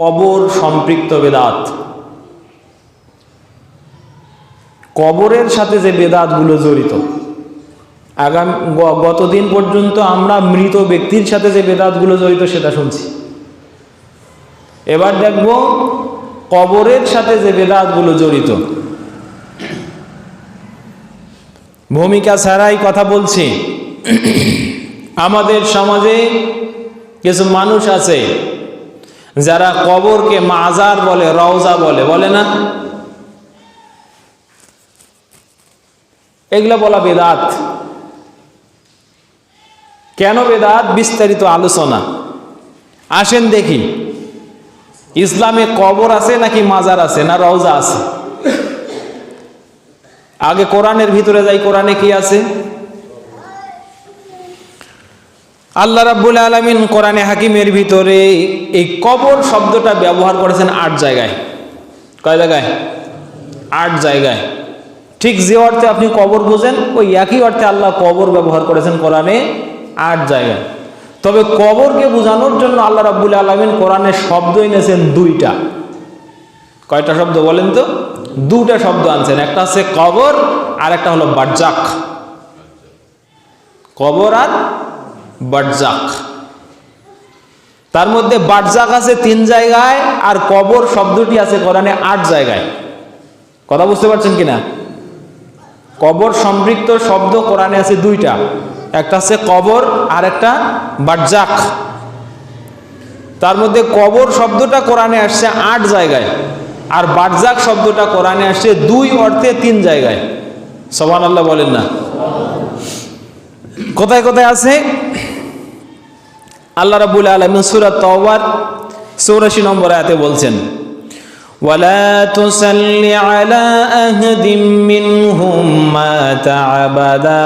কবর সম্পৃক্ত বেদাত, কবরের সাথে যে বেদাতগুলো জড়িত, গতদিন পর্যন্ত আমরা মৃত ব্যক্তির সাথে যে বেদাতগুলো জড়িত সেটা শুনছি। এবার দেখব কবরের সাথে যে বেদাতগুলো জড়িত। ভূমিকা ছাড়াই কথা বলছি। আমাদের সমাজে কিছু মানুষ আছে যারা কবরকে মাজার বলে, রওজা বলে, বলে না? এগুলা বলা বেদাত। কেন বেদাত? বিস্তারিত আলোচনা। আসেন দেখি, ইসলামে কবর আছে নাকি মাজার আছে না রওজা আছে? আগে কোরআনের ভিতরে যাই। কোরআনে কি আছে? আল্লাহ রাব্বুল আলামিন কোরআনে হাকিমের ভিতরে এই কবর শব্দটা ব্যবহার করেছেন 8 জায়গায়। কয় জায়গায়? 8 জায়গায়। ঠিক যে অর্থে আপনি কবর বোঝেন ওই একই অর্থে আল্লাহ কবর ব্যবহার করেছেন কোরআনে 8 জায়গায়। তবে কবরকে বোঝানোর জন্য আল্লাহ রাব্বুল আলামিন কোরআনে শব্দ এনেছেন 2টা। কয়টা শব্দ বলেন তো? 2টা শব্দ আনছেন। একটা হচ্ছে কবর আর একটা হলো বারজাক। কবর আর বারজাক। তার মধ্যে বারজাক আছে 3 জায়গায় আর কবর শব্দটি আছে কোরআনে 8 জায়গায়। কথা বুঝতে পারছেন কিনা? কবর সম্পৃক্ত শব্দ কোরআনে আছে 2টা, একটা আছে কবর আর একটা বারজাক। তার মধ্যে কবর শব্দটা কোরআনে আসছে 8 জায়গায় আর বারজাক শব্দটা কোরআনে আসছে 2 অর্থে 3 জায়গায়। সুবহানাল্লাহ বলেন না? কোথায় কোথায় আছে? আল্লাহ রাব্বুল আলামিন সূরা তাওবার 84 নম্বর আয়াতে বলছেন, ওয়ালা তুসাল্লি আলা আহাদিম মিনহুম মাতা আবাদা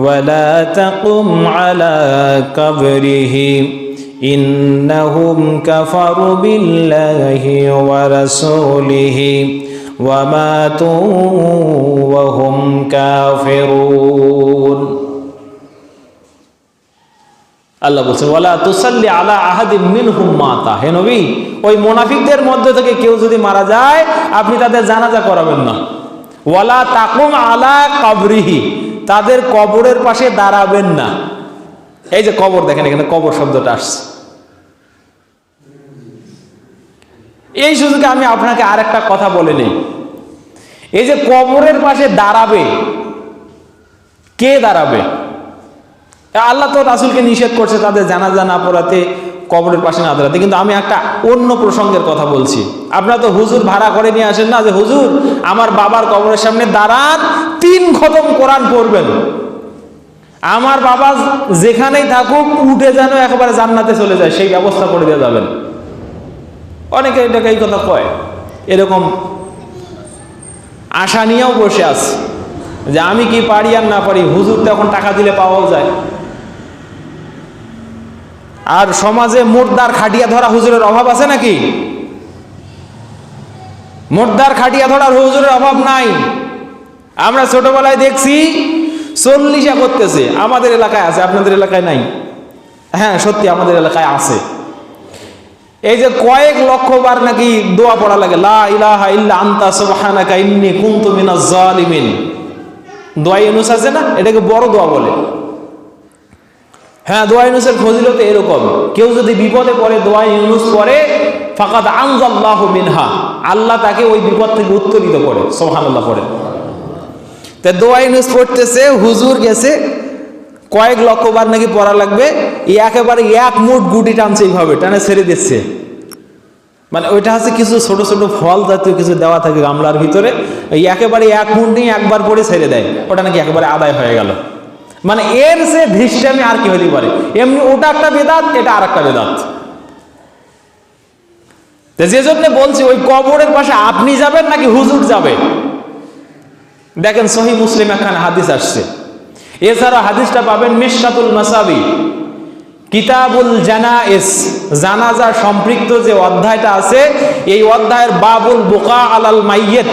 ওয়ালা তাকুম আলা কবরিহি ইন্নাহুম কাফারু বিল্লাহি ওয়া রাসূলিহি ওয়া মাতু ওয়া হুম কাফিরুন। আল্লাহ বলছেন ওয়ালা তুসাল্লি আলা আহাদিম মিনহুম মাতা। হে নবী, ওই মুনাফিকদের মধ্যে থেকে কেউ যদি মারা যায় আপনি তাদের জানাজা করাবেন না। ওয়ালা তাকুম আলা কবরিহি, তাদের কবরের পাশে দাঁড়াবেন না। এই যে কবর, দেখেন এখানে কবর শব্দটা আসছে। এই সুযোগে আমি আপনাকে আরেকটা কথা বলে নেই। এই যে কবরের পাশে দাঁড়াবে, কে দাঁড়াবে? আল্লাহ তো রাসূলকে নিষেধ করছে তাদের জানাজা না পড়াতে, কবরের পাশে না দাঁড়াতে। কিন্তু আমি একটা অন্য প্রসঙ্গের কথা বলছি। আপনারা তো হুজুর ভাড়া করে নিয়ে আসেন না, যে হুজুর আমার বাবার কবরের সামনে দাঁড়ান, 3 খতম কোরআন পড়বেন, আমার বাবা যেখানেই থাকুক উঠে যেন একেবারে জান্নাতে চলে যায় সেই ব্যবস্থা করে দিয়ে যাবেন। অনেকে এটাকে এই কথা কয়, এরকম আশা নিয়েও বসে আছে যে আমি কি পারি আর না পারি, হুজুর তো এখন টাকা দিলে পাওয়াও যায়। আর সমাজে মোটদার খাটিয়া ধরা হুজুরের অভাব আছে নাকি? মোটদার খাটিয়া ধরার হুজুরের অভাব নাই। আমরা ছোটবেলায় দেখছি 40 করতেছে, আমাদের এলাকায় আছে, আপনাদের এলাকায় নাই? হ্যাঁ সত্যি আমাদের এলাকায় আছে। এই যে কয়েক লক্ষ বার নাকি দোয়া পড়া লাগে, লা ইলাহা ইল্লা আনতা সুবহানাকা ইন্নী কুনতু মিনাজ জালিমিন। দোয়া ইউনুস আছে না, এটাকে বড় দোয়া বলে। হ্যাঁ, দোয়া ইউনুসের ফজিলত এরকম, কেউ যদি বিপদে পড়ে দোয়া ইউনুস পড়ে, ফাকাদ আনজাল্লাহু মিনহা, আল্লাহ তাকে ওই বিপদ থেকে উত্তরিত করে। সুবহানাল্লাহ পড়ে। তা দোয়া ইউনুস পড়তেছে, হুজুর গেছে কয়েক লক্ষ বার নাকি পড়া লাগবে, একেবারে এক মুঠ গুটি টানছে, এইভাবে টানে ছেড়ে দিচ্ছে। মানে ওইটা হচ্ছে কিছু ছোট ছোট ফল জাতীয় কিছু দেওয়া থাকে গামলার ভিতরে, এই একেবারে এক মুঠ নিয়ে একবার পরে ছেড়ে দেয়, ওটা নাকি একেবারে আদায় হয়ে গেল। মানে এর সে ধৃষ্টামি আর কি হতে পারে? এমনি ওটা একটা বেদাত, এটা আর একটা বেদাত। যে জন্য বলছি ওই কবরের পাশে আপনি যাবেন নাকি হুজুর যাবে? দেখেন সহিহ মুসলিম একখানে হাদিস আসছে। এছাড়া হাদিসটা পাবেন মিশকাতুল মাসাবি, কিতাবুল জানাইজ, জানাজা সম্পৃক্ত যে অধ্যায়টা আছে এই অধ্যায়ের বাবুল বুকা আলাল মাইয়িত,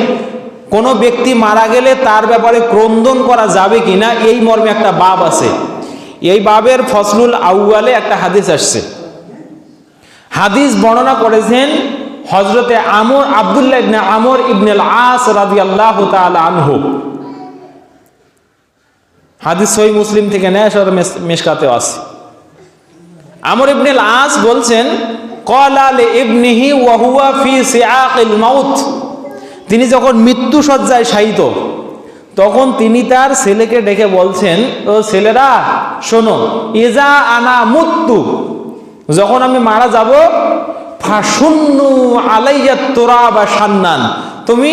কোন ব্যক্তি মারা গেলে তার ব্যাপারে ক্রন্দন করা যাবে কিনা এই মর্মে একটা বাব আছে। এই বাবের ফসলুল আউয়ালে একটা হাদিস আসছে। হাদিস বর্ণনা করেছেন হযরতে আব্দুল্লাহ ইবনে আমর ইবনে আল-আস রাদিয়াল্লাহু তাআলা আনহু। হাদিস সহিহ মুসলিম থেকে নেয়, আর মিশকাতেও আছে। আমর ইবনে আল-আস বলছেন, ক্বালা লিইবনিহি ওয়া হুয়া ফি সিআকিল মাউত, তিনি যখন মৃত্যু শয্যায় শায়িত, তখন তিনি তার ছেলেকে ডেকে বলছেন, ও ছেলেরা শোনো, ইজা আনা মুত্তু, যখন আমি মারা যাব, ফাশুন্নু আলাইয়া তুরাবা শান্নান, তুমি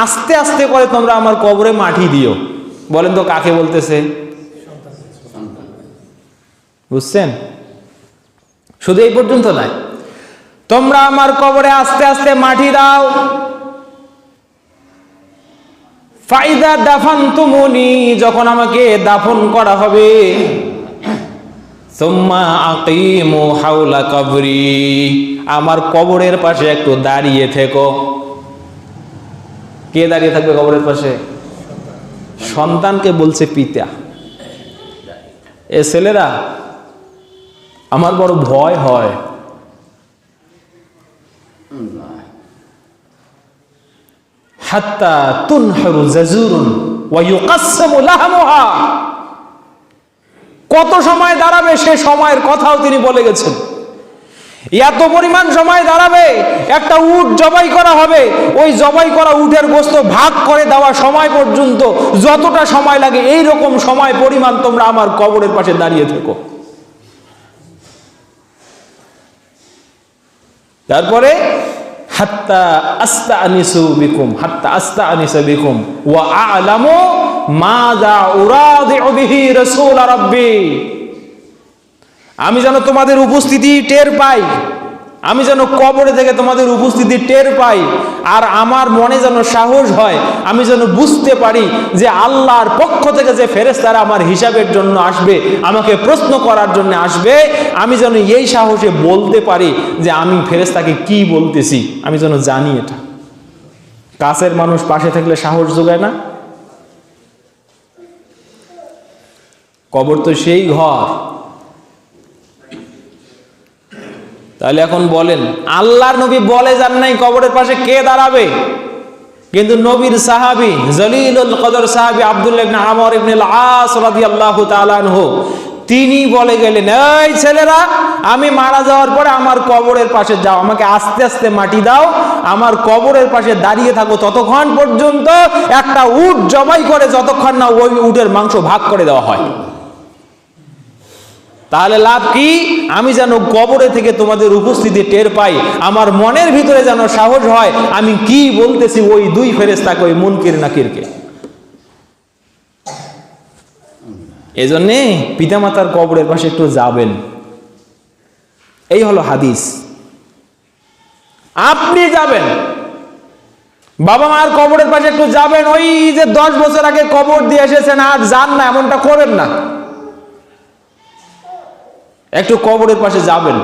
আস্তে আস্তে করে তোমরা আমার কবরে মাটি দিও। বলেন তো কাকে বলতেছে? বুঝছেন? শুধু এই পর্যন্ত নয়, তোমরা আমার কবরে আস্তে আস্তে মাটি দাও। ফাইদা দাফানতুমুনি, যখন আমাকে দাফন করা হবে, সুম্মা আকিমু হাওলা কবরি, আমার কবরের পাশে একটু দাঁড়িয়ে থেকো। কে দাঁড়িয়ে থাকবে কবরের পাশে? সন্তানকে বলছে পিতা। এ ছেলেরা, আমার বড় ভয় হয়, হাত্তা তুনহারু জাজুরুন ওয়া ইউকাসসামু লাহমুহা, কত সময় দাঁড়াবে সে সময়ের কথাও তিনি বলে গেছেন। এত পরিমাণ সময় দাঁড়াবে, একটা উট জবাই করা হবে, ওই জবাই করা উটের গোশত ভাগ করে দেওয়া সময় পর্যন্ত যতটা সময় লাগে, এই রকম সময় পরিমাণ তোমরা আমার কবরের পাশে দাঁড়িয়ে থেকো। তারপরে হাত্তা আস্তাআনিসু বিকুম, হাত্তা আস্তাআনিসু বিকুম ওয়া আ'লামু মাযা উরাদিউ বিহি রাসূল রাব্বি, আমি যেন তোমাদের উপস্থিতি টের পাই, আমি যেন কবরে থেকে তোমাদের উপস্থিতি টের পাই, আর আমার মনে যেন সাহস হয়, আমি যেন বুঝতে পারি যে আল্লাহর পক্ষ থেকে যে ফেরেশতারা আমার হিসাবের জন্য আসবে, আমাকে প্রশ্ন করার জন্য আসবে, আমি যেন এই সাহসে বলতে পারি যে আমি ফেরেশতাকে কি বলতেছি, আমি যেন জানি এটা। কাছের মানুষ পাশে থাকলে সাহস যোগায় না? কবর তো সেই ঘর। তাহলে এখন বলেন, আল্লাহর নবী বলে যান নাই কবরের পাশে কে দাঁড়াবে, কিন্তু নবীর সাহাবী জলিলুল কদর সাহাবী আব্দুল্লাহ ইবনে আমর ইবনে আল-আস রাদিয়াল্লাহু তাআলা আনহু, তিনি বলে গেলেন, এই ছেলেরা, আমি মারা যাওয়ার পরে আমার কবরের পাশে যাও, আমাকে আস্তে আস্তে মাটি দাও, আমার কবরের পাশে দাঁড়িয়ে থাকো ততক্ষণ পর্যন্ত, একটা উট জবাই করে যতক্ষণ না ওই উটের মাংস ভাগ করে দেওয়া হয়। তাহলে লাভ কি? আমি যেন কবরে থেকে তোমাদের উপস্থিতি টের পাই, আমার মনের ভিতরে যেন সাহস হয় আমি কি বলতেছি ওই দুই ফেরেশতাকে, ওই মুনকির নাকিরকে। এজন্যে পিতামাতার কবরের পাশে একটু যাবেন, এই হলো হাদিস। আপনি যাবেন, বাবা মার কবরের পাশে একটু যাবেন, ওই যে 10 বছর আগে কবর দিয়ে এসেছেন আর যান না, এমনটা করেন না। একটু কবরের পাশে যাবেন,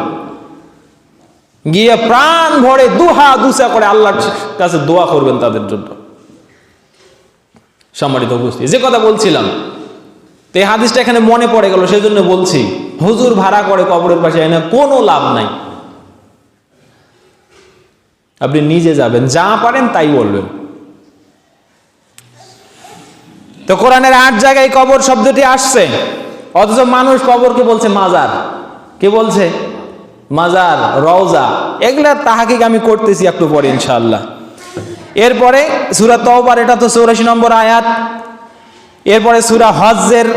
গিয়ে প্রাণ ভরে দুসা করে আল্লাহর কাছে দোয়া করবেন তাদের জন্য। সম্মানিত উপস্থিতি, যে কথা বলছিলাম, তো এই হাদিসটা এখানে মনে পড়ে গেল, সেই জন্য বলছি, হুজুর ভাড়া করে কবরের পাশে এনে কোনো লাভ নাই। আপনি নিজে যাবেন, যা পারেন তাই বলবেন। তো কোরআনের 8 জায়গায় কবর শব্দটি আসছে, অথচ মানুষ কবরকে বলছে মাজার। কে বলছে? মাজার, রওজা। এগুলা তাহকিক আমি করতেছি একটু পরে ইনশাআল্লাহ। এরপরে সূরা তাওবার, এটা তো 84 নম্বর আয়াত। এরপরে সূরা হজ্জের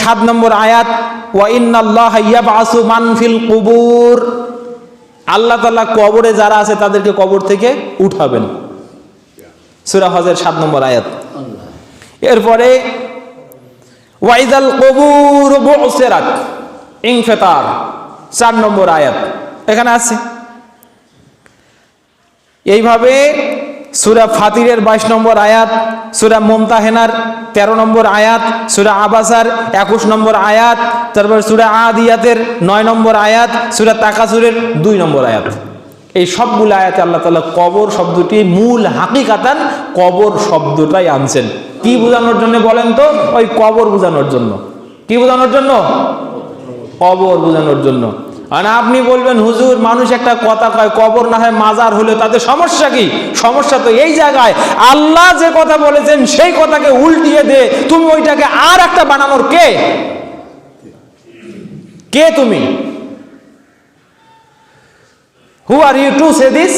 7 নম্বর আয়াত, ওয়া ইন্নাল্লাহা ইয়াবআসু মান ফিল কুবুর, আল্লাহ তাআলা কবরে যারা আছে তাদেরকে কবর থেকে উঠাবেন। সূরা হজ্জের 7 নম্বর আয়াত। এরপরে ওয়াইদাল কুবুর বুসিরাত, ইনফিতার, 4 নম্বর আয়াত এখানে আছে। এইভাবে সূরা ফাতিরের 22 নম্বর আয়াত, সূরা মুমতাহিনার 13 নম্বর আয়াত, সূরা আবাসার 21 নম্বর আয়াত, তারপর সূরা আদিয়াতের 9 নম্বর আয়াত, সূরা তাকাসুরের 2 নম্বর আয়াত। এই সবগুলো আয়াতে আল্লাহ তাআলা কবর শব্দটি মূল হাকিকাতান কবর শব্দটাই আনছেন। কি বোঝানোর জন্য বলেন তো? ওই কবর বোঝানোর জন্য। কি বোঝানোর জন্য? কবর বোঝানোর জন্য। আর আপনি বলবেন হুজুর মানুষ একটা কথা কয় কবর না হয় মাজার হলে তাতে সমস্যা কি? সমস্যা তো এই জায়গায়, আল্লাহ যে কথা বলেছেন সেই কথাকে উল্টিয়ে দে তুমি ওইটাকে আর একটা বানানোর কে? কে তুমি? Who are you to say this?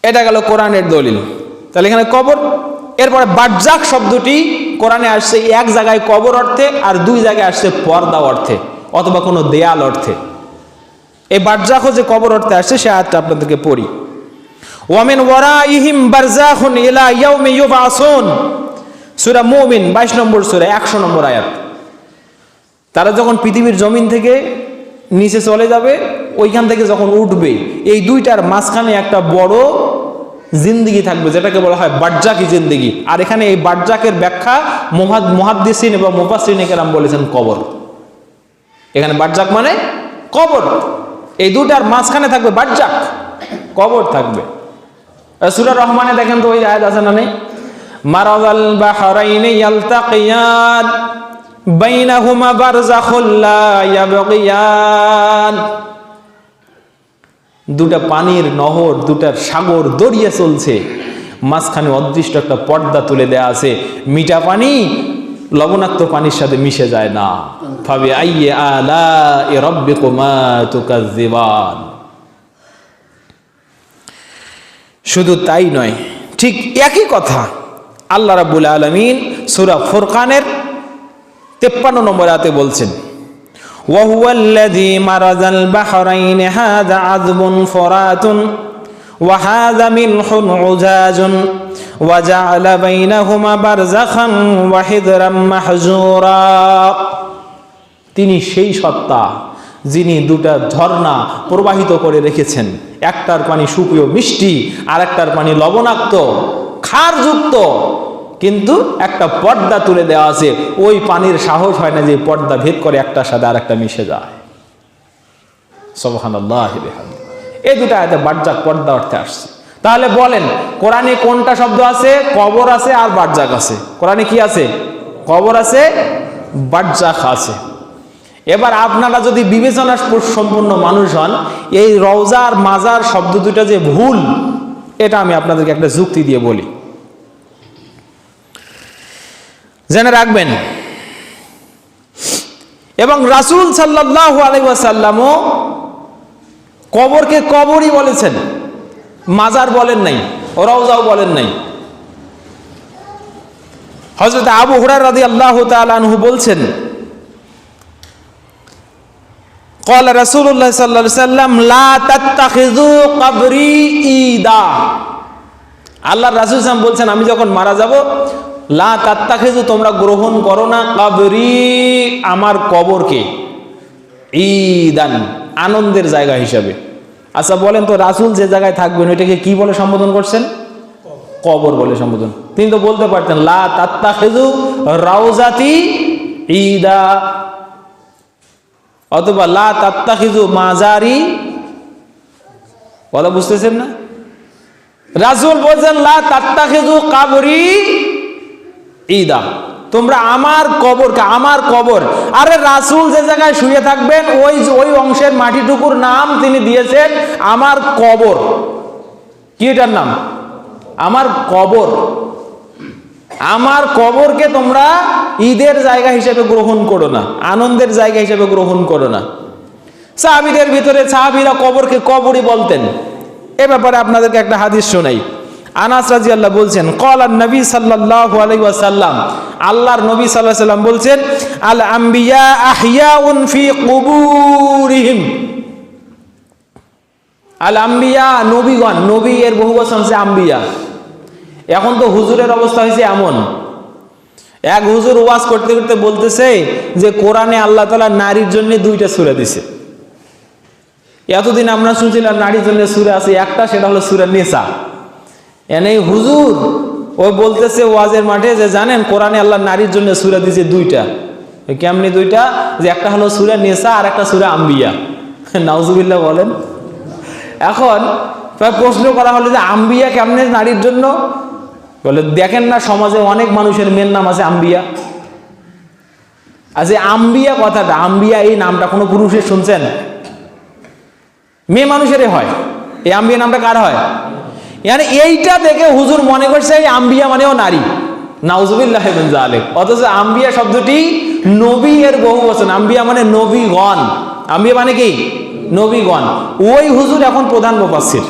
এটা গেল কোরআনের দলিল। তাহলে এখানে কবর। এরপরে বারজাখ শব্দটি কোরআনে আসছে এক জায়গায় কবর অর্থে আর দুই জায়গায় আসছে পর্দা অর্থে অথবা কোনো দেয়াল অর্থে। এই বারজাখও যে কবর অর্থে আসছে সে আয়াতটা আপনাদেরকে পড়ি। ওয়ামিন ওয়ারাইহিম বারজাখুন ইলা ইয়াউমি ইউবআসুন, সূরা মুমিন 22 নম্বর সূরা 100 নম্বর আয়াত। তারা যখন পৃথিবীর জমিন থেকে নিচে চলে যাবে, ওইখান থেকে যখন উঠবে, এই দুইটার মাঝখানে একটা বড় জিন্দেগি থাকবে, যেটাকে বলা হয় বারজাকি জিন্দেগি। আর এখানে এই বারজাকের ব্যাখ্যা মুহাদ্দিসিন এবং মুফাসসিরিনে কেরাম বলেছেন কবর। এখানে বারজাক মানে কবর, এই দুটার মাঝখানে থাকবে বারজাক, কবর থাকবে। সূরা রহমানে দেখেন তো ওই আয়াত আছে না নেই? মারাজাল বাহরাইনি ইয়ালতাকিয়ান বাইনাহুমা বারযাখুল লা ইয়াবগিয়ান। দুটা পানির নহর, দুটা সাগর দড়িয়ে চলছে, মাঝখানে অদৃষ্ট একটা পর্দা তুলে দেয়া আছে। মিঠা পানি লবণাক্ত পানির সাথে মিশে যায় না। ফাবি আইয়ি আলাই রাব্বিকুমা তুকাজ্জিবান। শুধু তাই নয়, ঠিক একই কথা আল্লাহ রাব্বুল আলামিন সূরা ফুরকানের 53 নম্বর আয়াতে বলছেন, وهو الذي مرج البحرين هذا عذب فرات وهذا ملح عجاج وجعل بينهما برزخا وحجرا محجورا। তিনি সেই সত্তা যিনি দুটা ঝর্ণা প্রবাহিত করে রেখেছেন, একটার পানি সুপেয় মিষ্টি আর একটার পানি লবণাক্ত ক্ষারযুক্ত, কিন্তু একটা পর্দা তুলে দেওয়া আছে। ওই পানির সাহস হয় না যে পর্দা ভেদ করে একটার সাথে আর একটা মিশে যায়। সুবহানাল্লাহ। এই দুটো আয়াতে বারজাক পর্দা অর্থে আসছে। তাহলে বলেন কোরআনে কোনটা শব্দ আছে? কবর আছে আর বারজাক আছে। কোরআনে কি আছে? কবর আছে, বারজাক আছে। এবার আপনারা যদি বিবেচনা সম্পন্ন মানুষ হন, এই রওজা আর মাজার শব্দ দুটা যে ভুল, এটা আমি আপনাদেরকে একটা যুক্তি দিয়ে বলি, জেনে রাখবেন। এবং রাসূল সাল্লাল্লাহু আলাইহি ওয়াসাল্লামও কবরকে কবরই বলেছেন, মাজার বলেন নাই, রওজাও বলেন নাই। হযরত আবু হুরায়রা রাদিয়াল্লাহু তাআলা আনহু বলছেন, قال رسول الله صلى الله عليه وسلم لا تتخذوا قبري ঈদা। আল্লাহর রাসূল সাল্লাল্লাহু আলাইহি ওয়াসাল্লাম বলছেন, আমি যখন মারা যাব, লা তাত্তাখিযু, তোমরা গ্রহণ করো না, কবরি, আমার কবরকে, ঈদান, আনন্দের জায়গা হিসাবে। আচ্ছা বলেন তো, রাসূল যে জায়গায় থাকবেন ওইটাকে কি বলে সম্বোধন করছেন? কবর বলে সম্বোধন। তিনি তো বলতে পারতেন লা তাত্তাখিযু রাউজাতি ঈদা, অথবা লা তাত্তাখিযু মাজারি। কথা বুঝতেছেন না? রাসূল বলছেন লা তাত্তাখিযু কবরি ঈদা, তোমরা আমার কবরকে, আমার কবর। আরে রাসূল যে জায়গায় শুয়ে থাকবেন ওই অংশের মাটিটুকুর নাম তিনি দিয়েছেন আমার কবর। কি এটার নাম? আমার কবর। আমার কবরকে তোমরা ঈদের জায়গা হিসেবে গ্রহণ করো না, আনন্দের জায়গা হিসেবে গ্রহণ করো না। সাহাবীদের ভিতরে সাহাবীরা কবরকে কবরই বলতেন। এ ব্যাপারে আপনাদেরকে একটা হাদিস শোনাই। আনাস রাদিয়াল্লাহু বলছেন, ক্বালা নবী সাল্লাল্লাহু আলাইহি ওয়াসাল্লাম, আল্লাহর নবী সাল্লাল্লাহু আলাইহি ওয়াসাল্লাম বলছেন, আল আম্বিয়া আহইয়াউন ফি কুবুরিহিম। আল আম্বিয়া, নবীগণ, নবী এর বহুবচন হচ্ছে আম্বিয়া। এখন তো হুজুরের অবস্থা হয়েছে এমন, এক হুজুর ওয়াজ করতে করতে বলতেছে যে কোরআনে আল্লাহ তাআলা নারীর জন্য 2টা সূরা দিয়েছে। এতদিন আমরা শুনছিলাম নারীর জন্য সূরা আছে একটা, সেটা হলো সূরা নিসা। এনেই হুজুর ও বলতেছে ওয়াজের মাঠে যে জানেন কোরআনে আল্লাহ নারীর জন্য সূরা দিয়েছে 2টা। কেমনি 2টা? যে একটা হলো সূরা নিসা আর একটা সূরা আম্বিয়া। নাউজুবিল্লাহ বলেন। এখন প্রশ্ন করা হলো যে আম্বিয়া কেমনে নারীর জন্য? বলে দেখেন না সমাজে অনেক মানুষের মেয়ের নাম আছে আম্বিয়া, আর যে আম্বিয়া কথাটা, আম্বিয়া এই নামটা কোনো পুরুষের শুনছেন? মেয়ে মানুষেরই হয়। এই আম্বিয়া নামটা কার হয়? মানে এইটা দেখে হুজুর মনে করছে এই আম্বিয়া মানেও নারী। নাউজুবিল্লাহি মিন যালিক। অথচ আম্বিয়া শব্দটি নবী এর বহু বচন। আম্বিয়া মানে নবীগণ। আম্বিয়া মানে কি? নবীগণ। ওই হুজুর এখন প্রধান মুফাসসির।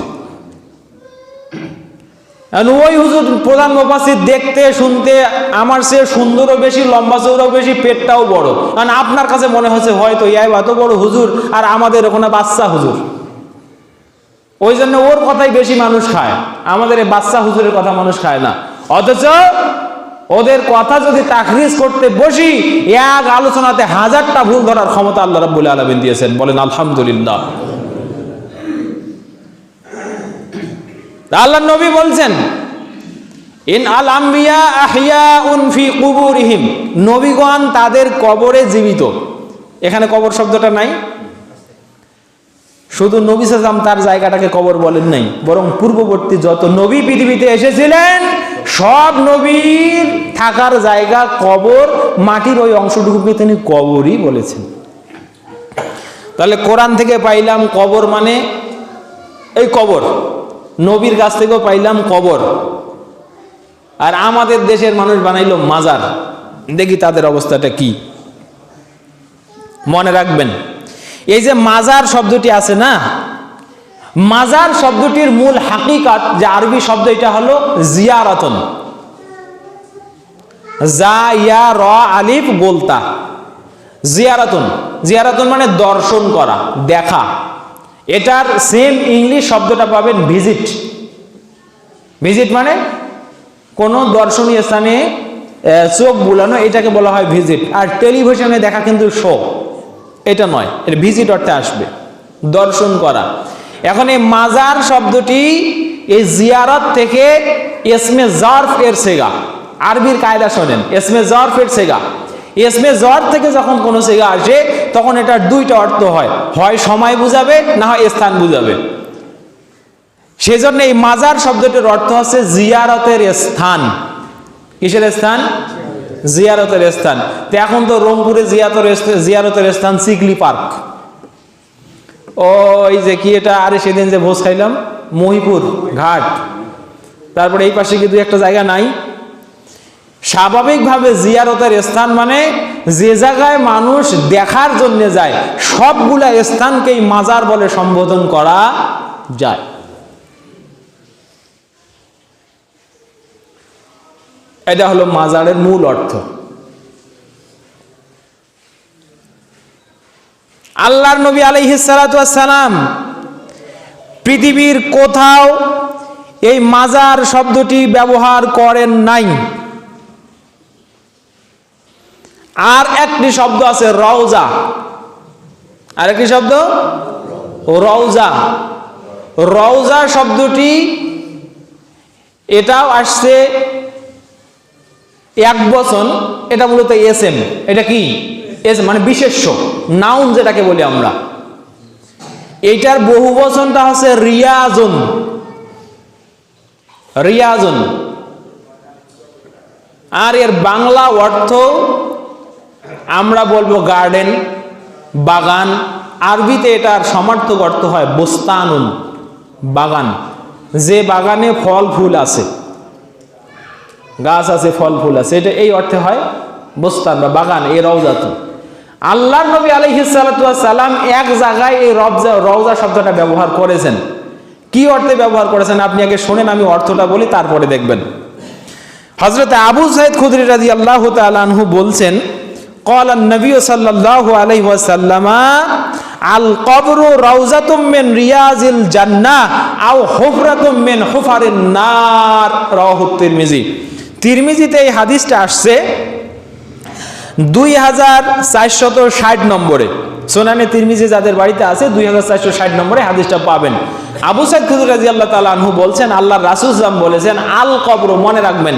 ওই হুজুর প্রধান মুফাসসির, দেখতে শুনতে আমার চেয়ে সুন্দরও বেশি, লম্বা চৌড়াও বেশি, পেটটাও বড়। কারণ আপনার কাছে মনে হচ্ছে হয়তো এত বড় হুজুর আর আমাদের ওখানে বাচ্চা হুজুর, ওই জন্য ওর কথাই বেশি মানুষ খায়, আমাদের এই বাচ্চা হুজুরের কথা মানুষ খায় না। অথচ ওদের কথা যদি তাখরিজ করতে বসি, এক আলোচনাতে 1000টা ভুল ধরার ক্ষমতা আল্লাহ রাব্বুল আলামিন দিয়েছেন। বলেন আলহামদুলিল্লাহ। আল্লাহর নবী বলছেন, ইন আল আম্বিয়া আহইয়াউন ফি কুবুরিহিম, নবীগণ তাদের কবরে জীবিত। এখানে কবর শব্দটা নাই, শুধু নবী সাল্লাল্লাহু তার জায়গাটাকে কবর বলেন নাই, বরং পূর্ববর্তী যত নবী পৃথিবীতে এসেছিলেন সব নবীর থাকার জায়গা কবর, মাটির ওই অংশটুকুকে তিনি কবরই বলেছেন। তাহলে কোরআন থেকে পাইলাম কবর মানে এই কবর, নবীর কাছ থেকেও পাইলাম কবর, আর আমাদের দেশের মানুষ বানাইলো মাজার। দেখি তাদের অবস্থাটা কি। মনে রাখবেন, এই যে মাজার শব্দটি আছে না, মাজার শব্দটির মূল হাকিকাত যে আরবি শব্দ, এটা হলো জিয়ারাতন, জা ইয়া র আলিফ গোলতা, জিয়ারাতন। জিয়ারাতন মানে দর্শন করা, দেখা। এটার সেম ইংলিশ শব্দটা পাবেন ভিজিট। ভিজিট মানে কোনো দর্শনীয় স্থানে চোখ বুলানো, এটাকে বলা হয় ভিজিট। আর টেলিভিশনে দেখা কিন্তু শো, এটা নয়, এটা ভিজিট অর্থে আসবে, দর্শন করা। এখন এই মাজার শব্দটি এই জিয়ারত থেকে ইসমে জারফ এর সেগা, আরবির কায়দা শোনেন, ইসমে জারফ এর সেগা। ইসমে জারফ থেকে যখন কোনো সেগা আসে তখন এটার দুইটা অর্থ হয়, হয় সময় বুঝাবে, না হয় স্থান বুঝাবে। সেজন্য এই মাজার শব্দটির অর্থ হচ্ছে জিয়ারতের স্থান। কিসের স্থান? জিয়ারতের স্থান। তো এখন তো রংপুরে জিয়ারতের স্থান চিকলি পার্ক, ওই যে কি এটা, আরে সেদিন যে ভোজ খাইলাম মহিপুর ঘাট, তারপরে এই পাশে কি দুই একটা জায়গা নাই? স্বাভাবিকভাবে জিয়ারতের স্থান মানে যে জায়গায় মানুষ দেখার জন্য যায়, সবগুলা স্থানকেই মাজার বলে সম্বোধন করা যায়। এটা হলো মাজারের মূল অর্থ। আল্লাহর নবী আলাইহিস সালাতু ওয়াস সালাম পৃথিবীর কোথাও এই মাজার শব্দটি ব্যবহার করেন নাই। আর একটি শব্দ আছে রওজা, আর একটি শব্দ রওজা। রওজা শব্দটি এটাও আসছে এক বচন, এটা মূলত এসএম। এটা কি? এস মানে বিশেষ্য, নাউন যেটাকে বলি আমরা। এইটার বহু বচনটা হচ্ছে রিয়াজুন। রিয়াজুন। আর এর বাংলা অর্থ আমরা বলবো গার্ডেন, বাগান। আরবিতে এটার সমার্থক অর্থ হয় বুস্তানুন, বাগান। যে বাগানে ফল ফুল আছে, গাছ আছে, ফল ফুল আছে, এটা এই অর্থে হয় বুস্তান বা বাগান। এই রওজাতুন। আল্লাহর নবী আলাইহিস সালাতু ওয়াস সালাম এক জায়গায় এই রওজা শব্দটা ব্যবহার করেছেন। কি অর্থে ব্যবহার করেছেন আপনি আগে শুনেন, আমি অর্থটা বলি, তারপরে দেখবেন। হযরত আবু সাঈদ খুদরী রাদিয়াল্লাহু তাআলা আনহু বলছেন, قال النبي صلى الله عليه وسلم القبر روضة من رياض الجنة أو حفرة من حفر النار رواه الترمذي। তিরমিজিতে এই হাদিসটা আসছে 2460 নম্বরে। সুনানে তিরমিজি যাদের বাড়িতে আছে 2460 নম্বরে হাদিসটা পাবেন। আবু সাঈদ খুদরী রাদিয়াল্লাহু তাআলা আনহু বলছেন, আল্লাহর রাসূল সাল্লাল্লাহু আলাইহি ওয়াসাল্লাম বলেছেন, আল কবর, মনে রাখবেন,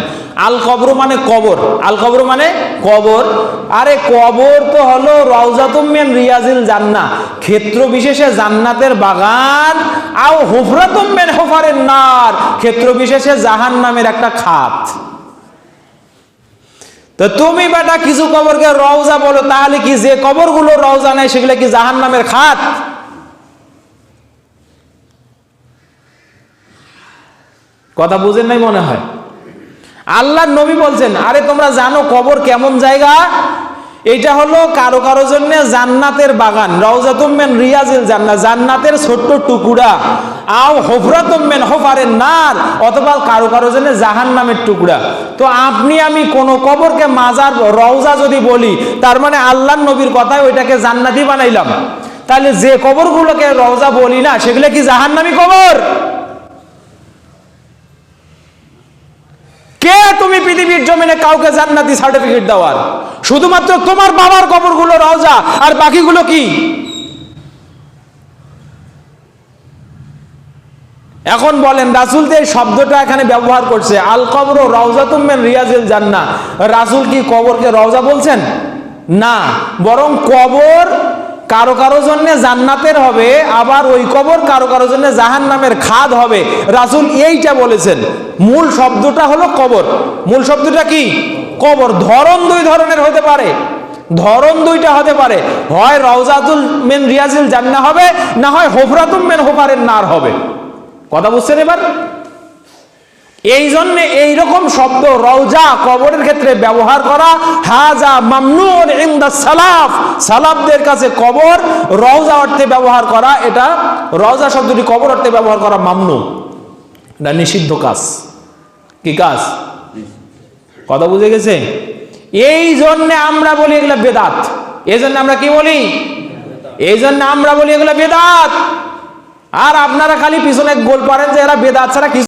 আল কবর মানে কবর। আল কবর মানে কবর। আরে কবর তো হলো রাউজাতুম মিন রিয়াজিল জান্নাহ, ক্ষেত্র বিশেষে জান্নাতের বাগান। আও হুফরাতুম মিন হুফারিন নার, ক্ষেত্র বিশেষে জাহান্নামের একটা খাত। তো তুমি বেটা কিছু কবরকে রওজা বলো, তাহলে কি যে কবরগুলো রওজা নেই সেগুলো কি জাহান্নামের খাত? কথা বুঝেন নাই মনে হয়। আল্লাহর নবী বলছেন, আরে তোমরা জানো কবর কেমন জায়গা? এটা হলো কারো কারো জন্য জান্নাতের বাগান, রওজাতুম মিন রিয়াজিল জান্নাহ, জান্নাতের ছোট্ট টুকরা, আও হুফরাতুম মিন হুফারিন নার, অথবা কারো কারো জন্য জাহান্নামের টুকরা। তো আপনি আমি কোন কবরকে মাজার রওজা যদি বলি, তার মানে আল্লাহর নবীর কথায় ওইটাকে জান্নাতি বানাইলাম। তাহলে যে কবরগুলোকে রওজা বলি না সেগুলো কি জাহান্নামী কবর? কে তুমি পৃথিবীর জমিনে কাউকে জান্নাতি সার্টিফিকেট দেওয়ার? শুধুমাত্র তোমার বাবার কবরগুলো রওজা, আর বাকিগুলো কি? এখন বলেন, রাসূল যে শব্দটা এখানে ব্যবহার করছে, আল কবর রওজাতুম মিন রিয়াজিল জান্নাহ, রাসূল কি কবরকে রওজা বলছেন? না, বরং কবর কারো কারো জন্য জান্নাতের হবে, আবার ওই কবর কারো কারো জন্য জাহান্নামের খাদ হবে। রাসূল এইটা বলেছেন। মূল শব্দটা হলো কবর। মূল শব্দটা কি? কবর। ধরন দুই ধরনের হতে পারে, ধরন দুইটা হতে পারে, হয় রওজাতুল মিন রিয়াজিল জান্নাহ হবে, না হয় হুফরাতুম মিন হুফারিন নার হবে। কথা বুঝছেন এবার? এই জন্য এইরকম শব্দ রওজা কবরের ক্ষেত্রে ব্যবহার করা হাজা মামনুন ইনদা সালাফ, সালাফদের কাছে কবর রওজা অর্থে ব্যবহার করা, এটা রওজা শব্দটি কবর অর্থে ব্যবহার করা মামনু, এটা নিষিদ্ধ কাজ। কি কাজ? কথা বুঝে গেছে? এই জন্য আমরা বলি এগুলা বেদাত। এই জন্য আমরা কি বলি? এই জন্য আমরা বলি এগুলা বেদাত। আর আপনারা খালি পিছনে গোল পারেন যে এরা বেদাত ছাড়া কিছু